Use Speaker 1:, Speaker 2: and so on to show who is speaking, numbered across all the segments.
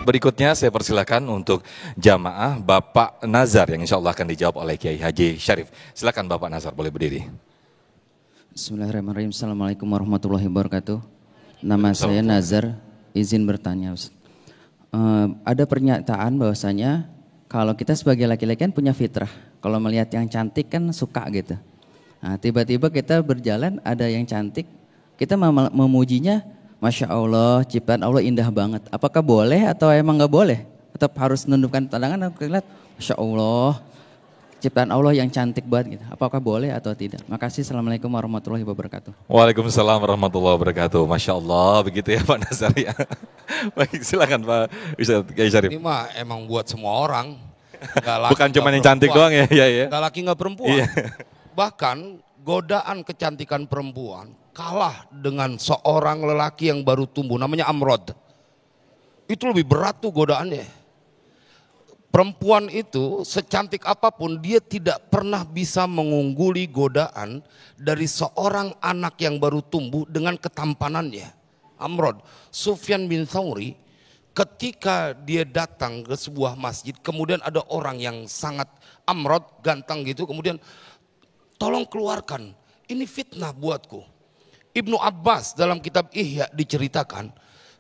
Speaker 1: Berikutnya saya persilakan untuk jamaah Bapak Nazar yang insya Allah akan dijawab oleh Kiai Haji Syarif. Silakan Bapak Nazar, boleh berdiri.
Speaker 2: Bismillahirrahmanirrahim. Assalamualaikum warahmatullahi wabarakatuh. Nama saya Nazar, izin bertanya. Ada pernyataan bahwasanya kalau kita sebagai laki-laki kan punya fitrah. Kalau melihat yang cantik kan suka gitu. Nah, tiba-tiba kita berjalan ada yang cantik, kita memujinya, Masya Allah, ciptaan Allah indah banget. Apakah boleh atau emang nggak boleh? Tetap harus menundukkan pandangan dan lihat, Masya Allah, ciptaan Allah yang cantik banget. Gitu. Apakah boleh atau tidak? Makasih. Assalamualaikum warahmatullahi wabarakatuh.
Speaker 1: Waalaikumsalam warahmatullahi wabarakatuh. Masya Allah, begitu ya Pak Nazar ya. Baik, silakan Pak Kiai Syarif.
Speaker 3: Ini mah emang buat semua orang.
Speaker 1: Bukan cuma yang cantik doang ya.
Speaker 3: Nggak laki nggak perempuan.
Speaker 1: Iya.
Speaker 3: Bahkan godaan kecantikan perempuan kalah dengan seorang lelaki yang baru tumbuh, namanya Amrod. Itu lebih berat tuh godaannya. Perempuan itu secantik apapun dia tidak pernah bisa mengungguli godaan dari seorang anak yang baru tumbuh dengan ketampanannya. Amrod, Sufyan bin Thawri ketika dia datang ke sebuah masjid, kemudian ada orang yang sangat Amrod, ganteng gitu, kemudian tolong keluarkan, ini fitnah buatku. Ibnu Abbas dalam kitab Ihya diceritakan,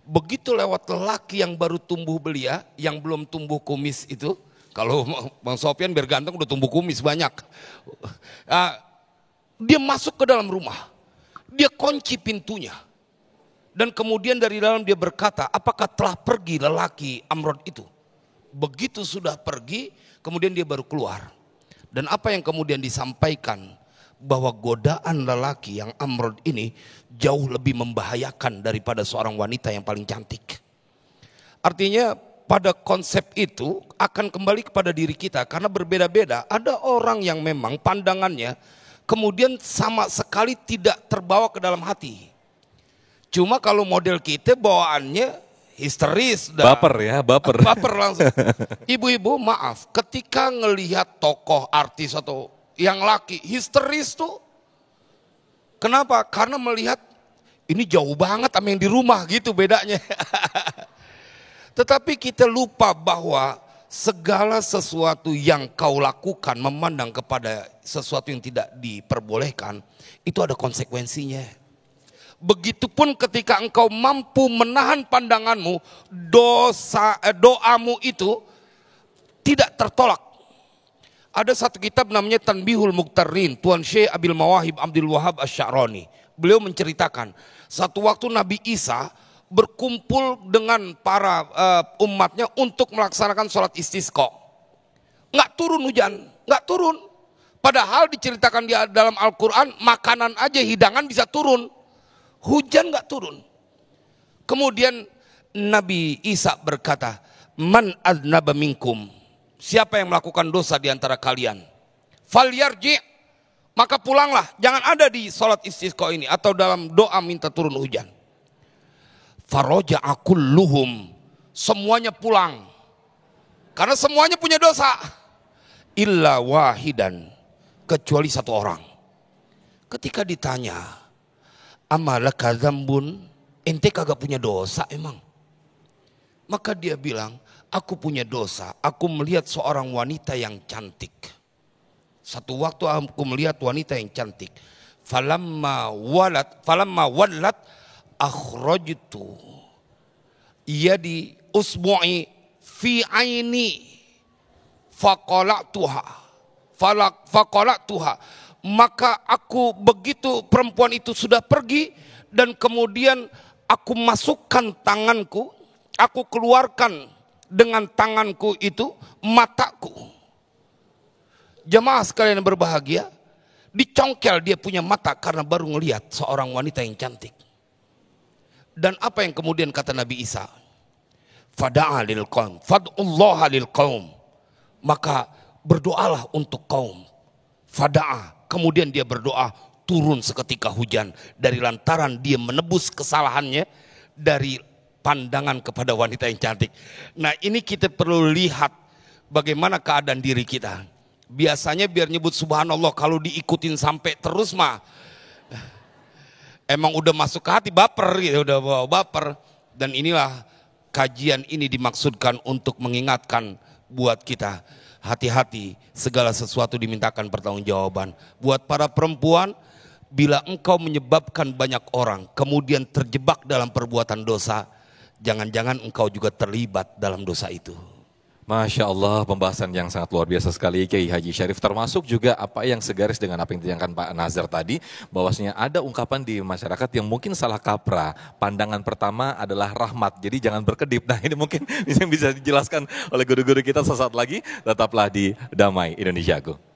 Speaker 3: begitu lewat lelaki yang baru tumbuh belia, yang belum tumbuh kumis itu, kalau Bang Sofyan biar ganteng udah tumbuh kumis banyak. Dia masuk ke dalam rumah, dia kunci pintunya. Dan kemudian dari dalam dia berkata, apakah telah pergi lelaki Amrod itu? Begitu sudah pergi, kemudian dia baru keluar. Dan apa yang kemudian disampaikan, bahwa godaan lelaki yang Amrod ini jauh lebih membahayakan daripada seorang wanita yang paling cantik. Artinya pada konsep itu akan kembali kepada diri kita, karena berbeda-beda. Ada orang yang memang pandangannya kemudian sama sekali tidak terbawa ke dalam hati. Cuma kalau model kita bawaannya histeris.
Speaker 1: Baper ya, baper.
Speaker 3: Baper langsung. Ibu-ibu maaf, ketika ngelihat tokoh artis atau yang laki histeris tuh. Kenapa? Karena melihat ini jauh banget sama yang di rumah gitu bedanya. Tetapi kita lupa bahwa segala sesuatu yang kau lakukan memandang kepada sesuatu yang tidak diperbolehkan, itu ada konsekuensinya. Begitupun ketika engkau mampu menahan pandanganmu, doamu itu tidak tertolak. Ada satu kitab namanya Tanbihul Muqtarrin, Tuan Syekh Abil Mawahib Abdul Wahab Asy-Sya'rani. Beliau menceritakan, satu waktu Nabi Isa berkumpul dengan para umatnya untuk melaksanakan sholat istisqa. Nggak turun hujan, nggak turun. Padahal diceritakan di dalam Al-Quran, makanan aja hidangan bisa turun. Hujan nggak turun. Kemudian Nabi Isa berkata, Man adnaba minkum. Siapa yang melakukan dosa di antara kalian? Falyarji, maka pulanglah. Jangan ada di sholat istisqa ini atau dalam doa minta turun hujan. Faroja kulluhum, semuanya pulang. Karena semuanya punya dosa. Illa wahidan, kecuali satu orang. Ketika ditanya, amalaka dzambun, ente kagak punya dosa emang? Maka dia bilang, aku punya dosa, aku melihat seorang wanita yang cantik. Satu waktu aku melihat wanita yang cantik. Falamma wallat akhrajtu yadi usbu'i fi aini faqala'tuha. Maka aku begitu perempuan itu sudah pergi dan kemudian aku masukkan tanganku, aku keluarkan dengan tanganku itu mataku. Jemaah sekalian yang berbahagia, dicongkel dia punya mata karena baru ngelihat seorang wanita yang cantik. Dan apa yang kemudian kata Nabi Isa? Fada'a lil qaum, fad'ullaha lil qaum. Maka berdoalah untuk kaum. Fada'a, kemudian dia berdoa, turun seketika hujan dari lantaran dia menebus kesalahannya dari pandangan kepada wanita yang cantik. Nah, ini kita perlu lihat bagaimana keadaan diri kita. Biasanya biar nyebut subhanallah, kalau diikutin sampai terus mah emang udah masuk ke hati, baper gitu, udah bawa baper. Dan inilah kajian ini dimaksudkan untuk mengingatkan buat kita, hati-hati segala sesuatu dimintakan pertanggungjawaban. Buat para perempuan, bila engkau menyebabkan banyak orang kemudian terjebak dalam perbuatan dosa, jangan-jangan engkau juga terlibat dalam dosa itu.
Speaker 1: Masya Allah, pembahasan yang sangat luar biasa sekali Kiai Haji Syarif, termasuk juga apa yang segaris dengan apa yang ditanyakan Pak Nazar tadi, bahwasanya ada ungkapan di masyarakat yang mungkin salah kaprah. Pandangan pertama adalah rahmat, jadi jangan berkedip. Nah ini mungkin yang bisa dijelaskan oleh guru-guru kita sesaat lagi, tetaplah di Damai Indonesiaku.